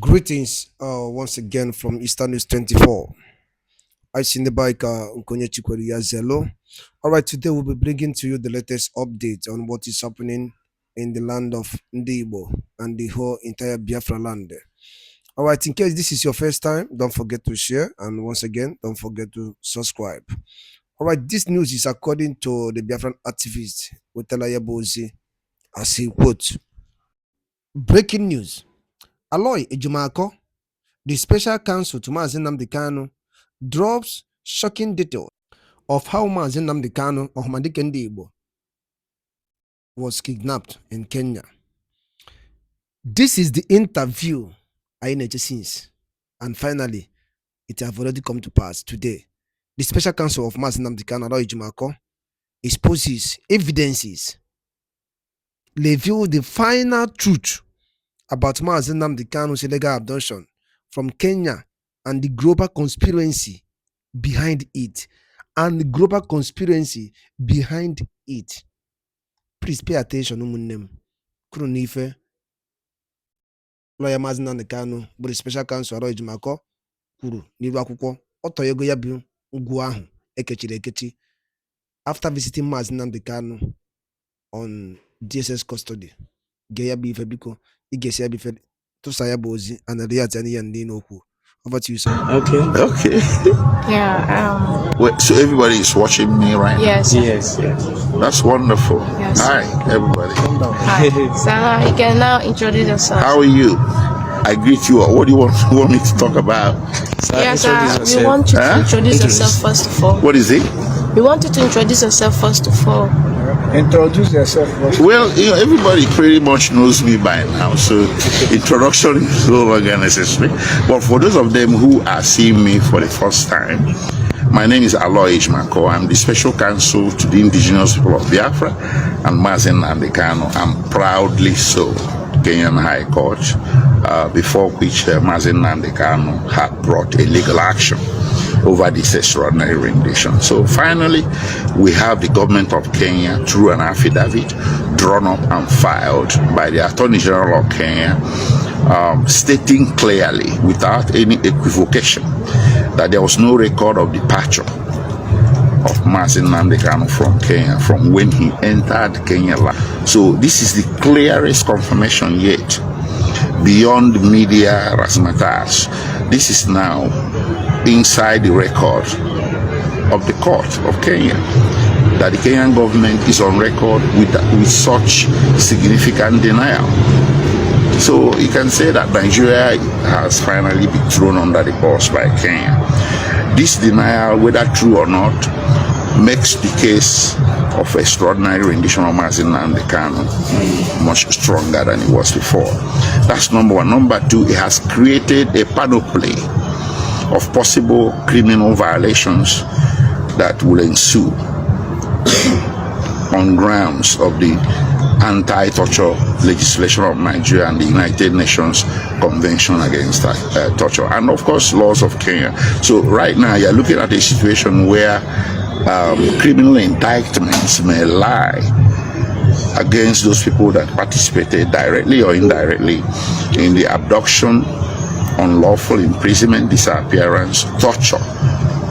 Greetings once again from Eastern News 24. I see the bike Nkonye Chikweri Yazelo. All right, today we'll be bringing to you the latest update on what is happening in the land of Ndibo and the whole entire Biafra land. All right, in case this is your first time, don't forget to share, and once again, don't forget to subscribe. All right, this news is according to the Biafran activist Wetala Bozi, as he quotes. Breaking news. Aloy Ejimakor, the special counsel to Nnamdi Kanu, drops shocking details of how Nnamdi Kanu of Ndibo was kidnapped in Kenya. This is the interview I need since, and finally, it have already come to pass today. The special counsel of Nnamdi Kanu, Aloy Ejimakor, exposes evidences, reveal the final truth about Nnamdi Kanu's illegal abduction from Kenya and the global conspiracy behind it. Please pay attention, ụmụnne kwuru n'ife lawyer Nnamdi Kanu bụ the special counsel Aloy Ejimakor kwuru n'iru akwụkwọ ọtọ ego ya bụ ngwu ahụ ekechiri ekechi after visiting Nnamdi Kanu on DSS custody. Gee ya bụ ife biko ị ga-esi ya bụ ife tụsa ya bụ ozi and react ya n'ihe ndị n'okwu. Over to you, sir. Okay. Yeah. Wait, so everybody is watching me right Yes. Yes. now? That's wonderful. Yes. Hi, everybody. Hi. So you can now introduce yourself. How are you? I greet you all. What do you want me to talk about? Yes, introduce we want you to Huh? introduce yourself first of all. What is it? We want you to introduce yourself first of all. Introduce yourself first. Well, everybody pretty much knows me by now, so introduction is no longer necessary. But for those of them who are seeing me for the first time, my name is Aloy Ejimakor. I'm the special counsel to the indigenous people of Biafra and Nnamdi Kanu. I'm proudly so. Kenyan High Court, before which Nnamdi Kanu had brought a legal action over this extraordinary rendition. So finally, we have the government of Kenya through an affidavit drawn up and filed by the Attorney General of Kenya, stating clearly, without any equivocation, that there was no record of departure of Nnamdi Kanu from Kenya from when he entered Kenya. So this is the clearest confirmation yet, beyond media razzmatazz. This is now inside the record of the court of Kenya, that the Kenyan government is on record with such significant denial. So you can say that Nigeria has finally been thrown under the bus by Kenya. This denial, whether true or not, makes the case of extraordinary rendition of Nnamdi Kanu much stronger than it was before. That's number one. Number two, it has created a panoply of possible criminal violations that will ensue on grounds of the anti-torture legislation of Nigeria and the United Nations Convention Against Torture, and of course laws of Kenya. So right now you're looking at a situation where criminal indictments may lie against those people that participated directly or indirectly in the abduction, unlawful imprisonment, disappearance, torture,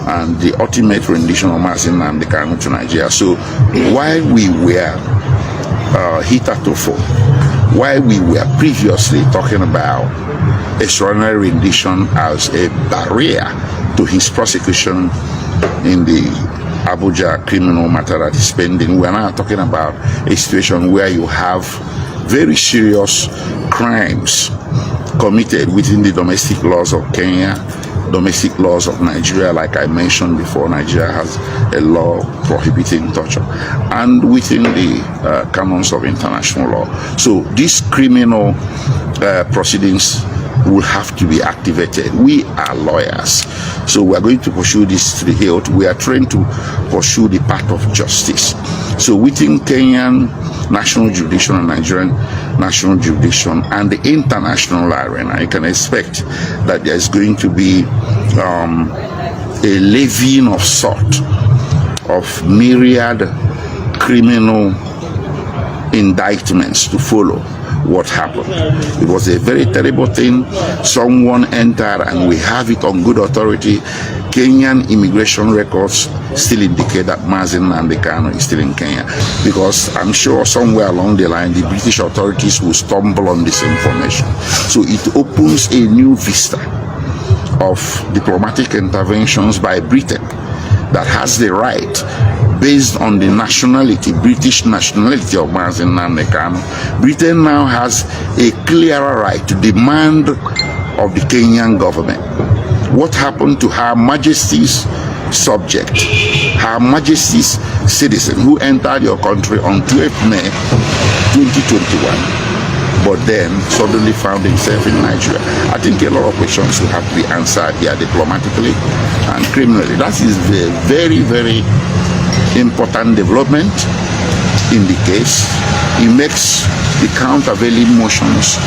and the ultimate rendition of Nnamdi Kanu to Nigeria. So while we were hitherto, while we were previously talking about extraordinary rendition as a barrier to his prosecution in the Abuja criminal matter that is pending, we are now talking about a situation where you have very serious crimes committed within the domestic laws of Kenya, domestic laws of Nigeria. Like I mentioned before, Nigeria has a law prohibiting torture, and within the canons of international law. So these criminal proceedings will have to be activated. We are lawyers, so we are going to pursue this to the hilt. We are trained to pursue the path of justice. So within Kenyan national jurisdiction and Nigerian national jurisdiction and the international arena, you can expect that there is going to be a levying of sort of myriad criminal indictments to follow what happened. It was a very terrible thing. Someone entered, and we have it on good authority. Kenyan immigration records still indicate that Nnamdi Kanu is still in Kenya, because I'm sure somewhere along the line the British authorities will stumble on this information. So it opens a new vista of diplomatic interventions by Britain that has the right, based on the nationality, British nationality of Nnamdi Kanu. Britain now has a clearer right to demand of the Kenyan government what happened to Her Majesty's subject, Her Majesty's citizen who entered your country on 12th May 2021, but then suddenly found himself in Nigeria. I think a lot of questions will have to be answered here diplomatically and criminally. That is a very, very important development in the case. It makes the countervailing motions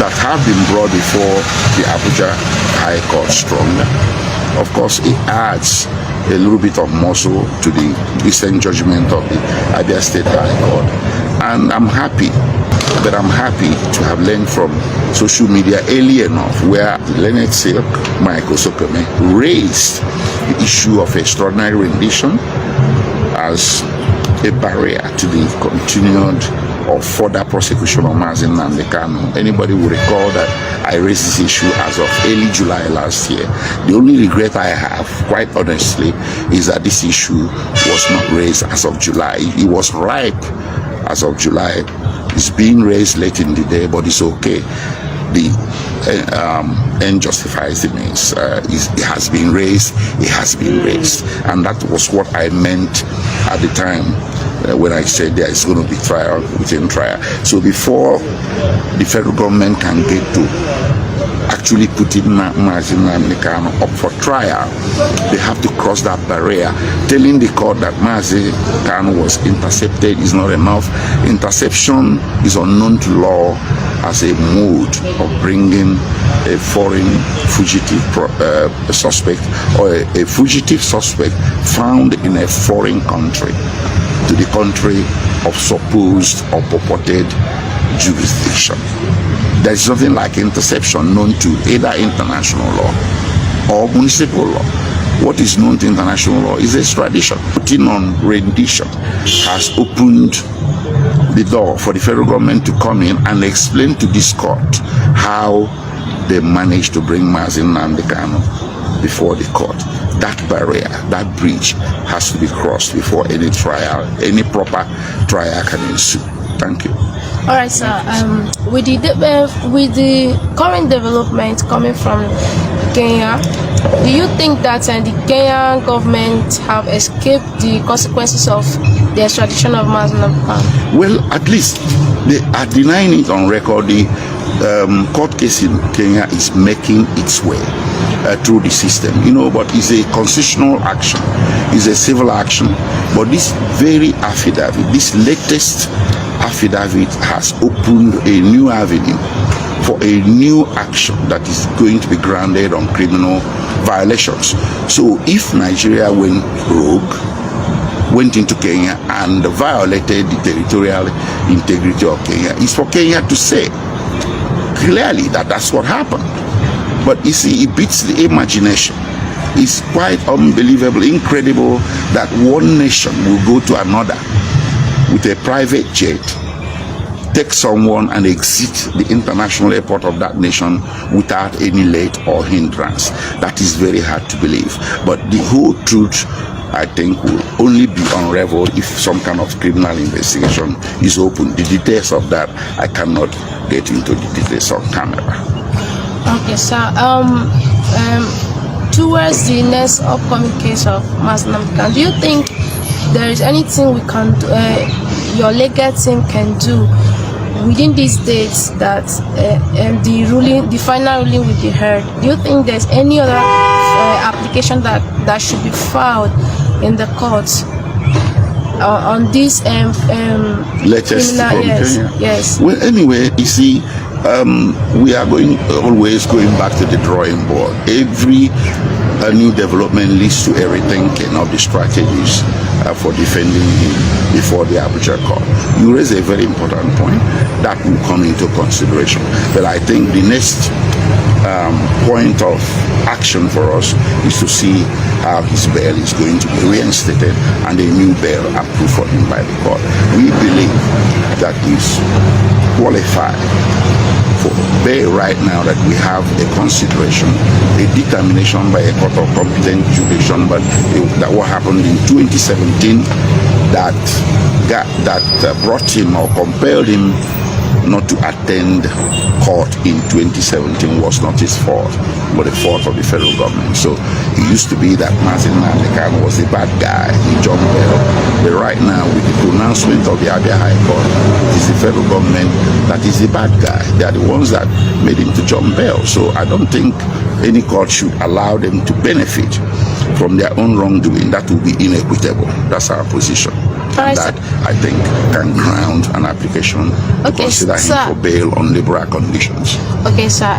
that have been brought before the Abuja High Court stronger. Of course, it adds a little bit of muscle to the recent judgment of the Abia State High Court. And I'm happy to have learned from social media early enough, where Leonard Silk, Michael Sokome, raised the issue of extraordinary rendition as a barrier to the continued or further prosecution of Nnamdi Kanu. Anybody will recall that I raised this issue as of early July last year. The only regret I have, quite honestly, is that this issue was not raised as of July. It was ripe as of July. It's being raised late in the day, but it's okay. The end justifies the means. It has been raised, and that was what I meant at the time when I said there is going to be trial within trial. So before the federal government can get to actually putting Nnamdi Kanu up for trial, they have to cross that barrier. Telling the court that Nnamdi Kanu was intercepted is not enough. Interception is unknown to law as a mode of bringing a foreign fugitive suspect, or a fugitive suspect found in a foreign country, to the country of supposed or purported jurisdiction. There is nothing like interception known to either international law or municipal law. What is known to international law is extradition. Putting on rendition has opened the door for the federal government to come in and explain to this court how they managed to bring Nnamdi Kanu before the court. That barrier, that bridge has to be crossed before any trial, any proper trial can ensue. Thank you. All right, sir. With the current development coming from Kenya, do you think that the Kenyan government have escaped the consequences of the extradition of Nnamdi Kanu? Well, at least they are denying it on record. The court case in Kenya is making its way through the system, but it's a constitutional action, it's a civil action. But this very affidavit, this latest affidavit, has opened a new avenue for a new action that is going to be grounded on criminal violations. So if Nigeria went rogue, went into Kenya and violated the territorial integrity of Kenya, it's for Kenya to say clearly that that's what happened. But you see, it beats the imagination. It's quite unbelievable, incredible that one nation will go to another with a private jet, take someone and exit the international airport of that nation without any let or hindrance. That is very hard to believe. But the whole truth, I think, will only be unraveled if some kind of criminal investigation is open. The details of that, I cannot get into the details on camera. Okay, sir. Towards the next upcoming case of Nnamdi Kanu, do you think there is anything we can do, your legal team can do within these dates that the final ruling will be heard? Do you think there's any other application that should be filed in the courts on this latest criminal? Yes. Well, anyway, you see, we are always going back to the drawing board. Every new development leads to a rethinking of the strategies for defending him before the Abuja court. You raise a very important point. that will come into consideration. But I think the next point of action for us is to see how his bail is going to be reinstated and a new bail approved for him by the court. We believe that he's qualified for bail right now, that we have a consideration, a determination by a court of competent jurisdiction, but that what happened in 2017 that brought him or compelled him not to attend court in 2017 was not his fault, but the fault of the federal government. So it used to be that Nnamdi Kanu was a bad guy, he jumped bail. But right now, with the pronouncement of the Abia High Court, it is the federal government that is the bad guy. They are the ones that made him to jump bail. So I don't think any court should allow them to benefit from their own wrongdoing. That will be inequitable. That's our position. And that, I think, can ground an application to consider him for bail on liberal conditions. Okay, sir.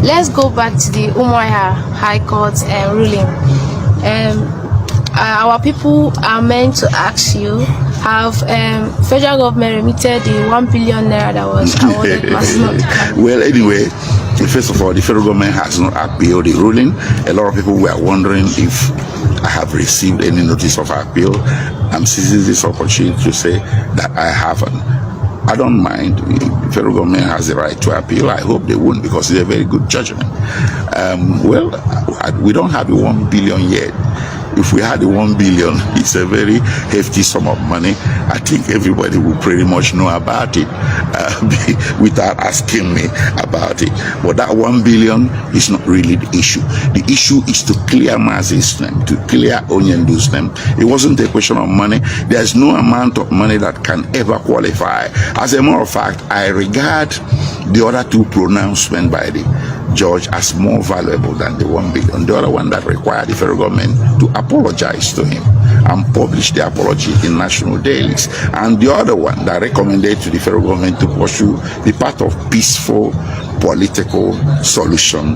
Let's go back to the Umuahia High Court ruling. Our people are meant to ask you, have federal government remitted the 1 billion naira that was awarded? Well, anyway, first of all, the federal government has not appealed the ruling. A lot of people were wondering if I have received any notice of appeal. I'm seizing this opportunity to say that I haven't. I don't mind. The federal government has the right to appeal. I hope they won't, because it's a very good judgment. Well, we don't have the 1 billion yet. If we had the 1 billion, it's a very hefty sum of money. I think everybody will pretty much know about it without asking me about it. But that 1 billion is not really the issue. The issue is to clear Mazi's name, to clear Onyendu's name. It wasn't a question of money. There's no amount of money that can ever qualify. As a matter of fact, I regard the other two pronouncements by the judge as more valuable than the 1 billion. The other one that required the federal government to apologize to him and publish the apology in national dailies, and the other one that recommended to the federal government to pursue the path of peaceful political solution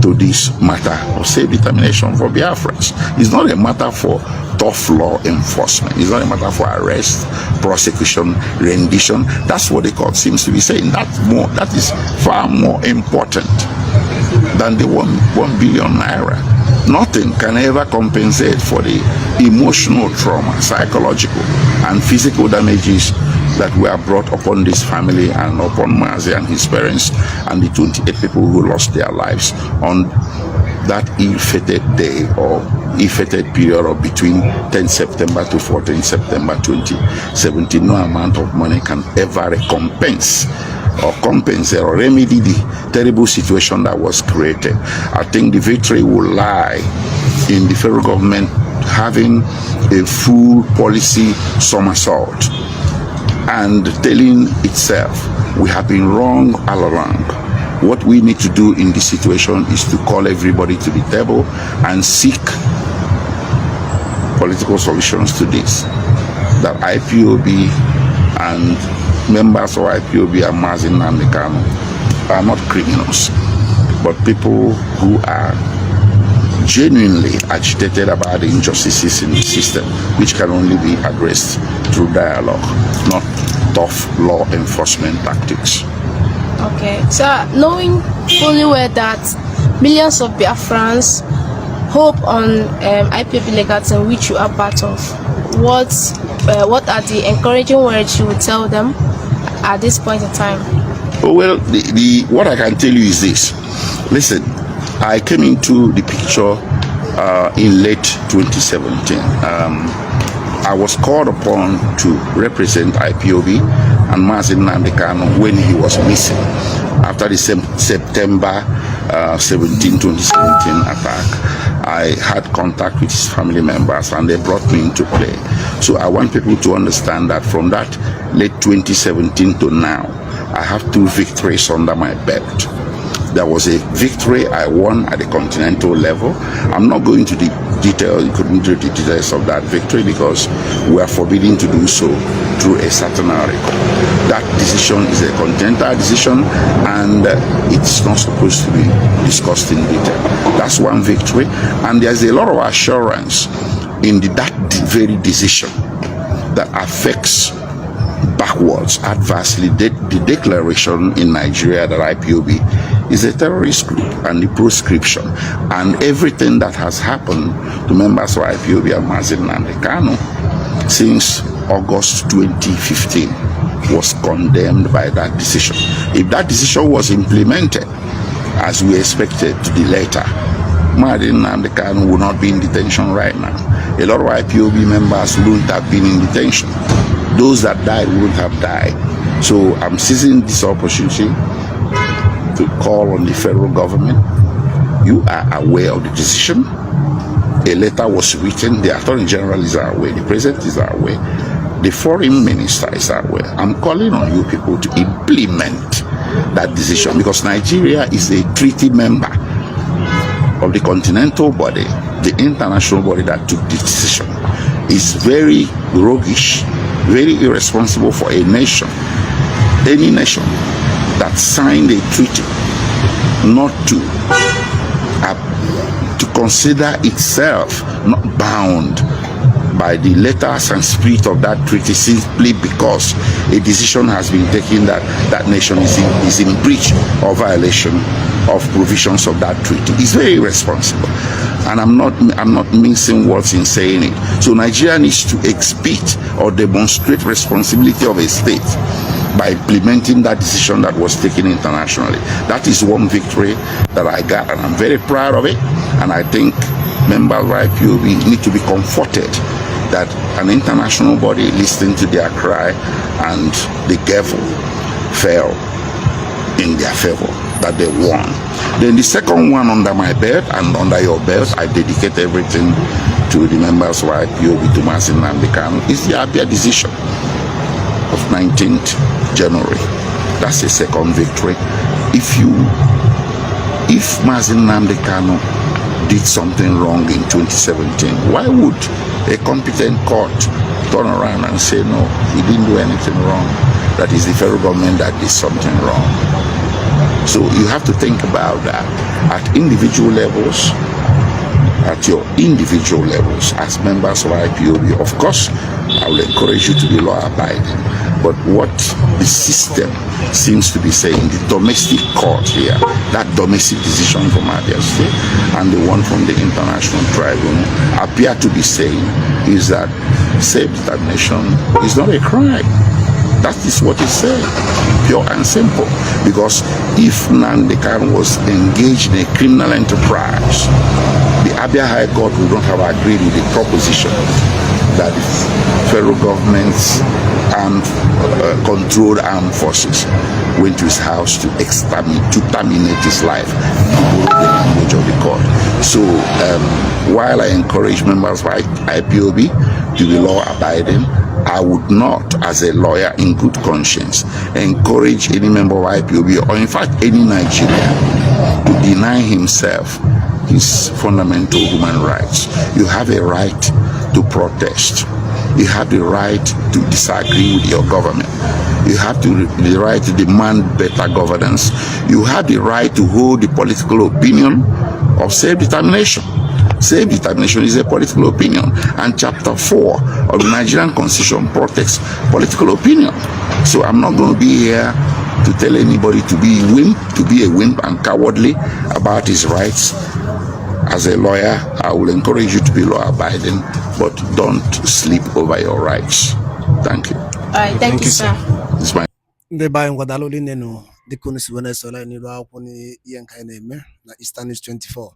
to this matter of self-determination for Biafrans. It's not a matter for tough law enforcement. It's not a matter for arrest, prosecution, rendition. That's what the court seems to be saying. That is far more important than the 1 billion naira. Nothing can ever compensate for the emotional trauma, psychological and physical damages that were brought upon this family and upon Mazi and his parents and the 28 people who lost their lives on that ill-fated day or ill-fated period of between 10 September to 14 September 2017. No amount of money can ever recompense or compensate or remedy the terrible situation that was created. I think the victory will lie in the federal government having a full policy somersault and telling itself, we have been wrong all along. What we need to do in this situation is to call everybody to the table and seek political solutions to this. That IPOB and members of IPOB and Nnamdi Kanu are not criminals, but people who are genuinely agitated about the injustices in the system, which can only be addressed through dialogue, not tough law enforcement tactics. Okay, so knowing fully well that millions of Biafrans hope on IPOB legacy, which you are part of, what are the encouraging words you would tell them at this point in time? Oh, well, what I can tell you is this. Listen, I came into the picture in late 2017. I was called upon to represent IPOB and Nnamdi Kanu when he was missing after the September 17, 2017 attack. I had contact with his family members and they brought me into play. So I want people to understand that from that late 2017 to now, I have 2 victories under my belt. There was a victory I won at the Continental level. I'm not going to the details, you couldn't do the details of that victory because we are forbidden to do so through a certain article. That decision is a Continental decision and it's not supposed to be discussed in detail. That's one victory, and there's a lot of assurance in that very decision that affects backwards adversely. The declaration in Nigeria that IPOB is a terrorist group, and the proscription and everything that has happened to members of IPOB and Nnamdi Kanu since August 2015 was condemned by that decision. If that decision was implemented as we expected to the letter, Nnamdi Kanu would not be in detention right now. A lot of IPOB members wouldn't have been in detention. Those that died wouldn't have died. So I'm seizing this opportunity to call on the federal government. You are aware of the decision. A letter was written. The Attorney General is aware. The President is aware. The Foreign Minister is aware. I'm calling on you people to implement that decision, because Nigeria is a treaty member of the Continental body, the international body that took this decision. It's very roguish, very irresponsible for a nation, any nation that signed a treaty, not to consider itself not bound by the letters and spirit of that treaty simply because a decision has been taken that that nation is in breach or violation of provisions of that treaty. It's very irresponsible, and I'm not mincing words in saying it. So Nigeria needs to exhibit or demonstrate responsibility of a state by implementing that decision that was taken internationally. That is one victory that I got, and I'm very proud of it. And I think members of IPOB need to be comforted that an international body listened to their cry and the gavel fell in their favor, that they won. Then the second one under my belt and under your belt, I dedicate everything to the members of IPOB, to Nnamdi Kanu, is the Abia decision of 19th January. That's the second victory. If Nnamdi Kanu did something wrong in 2017, why would a competent court turn around and say, no, he didn't do anything wrong? That is the federal government that did something wrong. So you have to think about that at individual levels, at your individual levels as members of IPOB. Of course, I will encourage you to be law-abiding. But what the system seems to be saying, the domestic court here, that domestic decision from Abia State and the one from the International Tribunal appear to be saying is that self-determination is not a crime. That is what it said, pure and simple. Because if Nnamdi Kanu was engaged in a criminal enterprise, the Abia High Court would not have agreed with the proposition that the federal government's controlled armed forces went to his house to terminate his life, to borrow the language of the court. So while I encourage members of IPOB to be law-abiding, I would not, as a lawyer in good conscience, encourage any member of IPOB, or in fact any Nigerian, to deny himself his fundamental human rights. You have a right to protest. You have the right to disagree with your government. You have the right to demand better governance. You have the right to hold the political opinion of self-determination. Self-determination is a political opinion, and Chapter 4 of the Nigerian Constitution protects political opinion. So I'm not going to be here to tell anybody to be a wimp and cowardly about his rights. As a lawyer, I will encourage you to be law-abiding, but don't sleep over your rights. Thank you. All right, thank you, sir. This is my ndị be anyị ngwadalụ dị nenu dịka unu si wee na-esola n'iru akwụkwọ n'ihe nke anyị na-eme na Eastern News 24.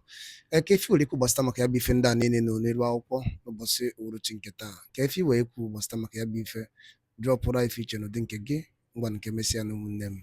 Ka efi were ikwu gbasịta maka ya bụ ife ndị a niile nọ n'iru akwụkwọ n'ụbọchị uhuruchi nke taa. Ka efi wee ikwu gbasịta maka ya bụ ife drọpụrụ ife iche n'ụdị nke gị ngwa nke mesịa na ụmụnne m.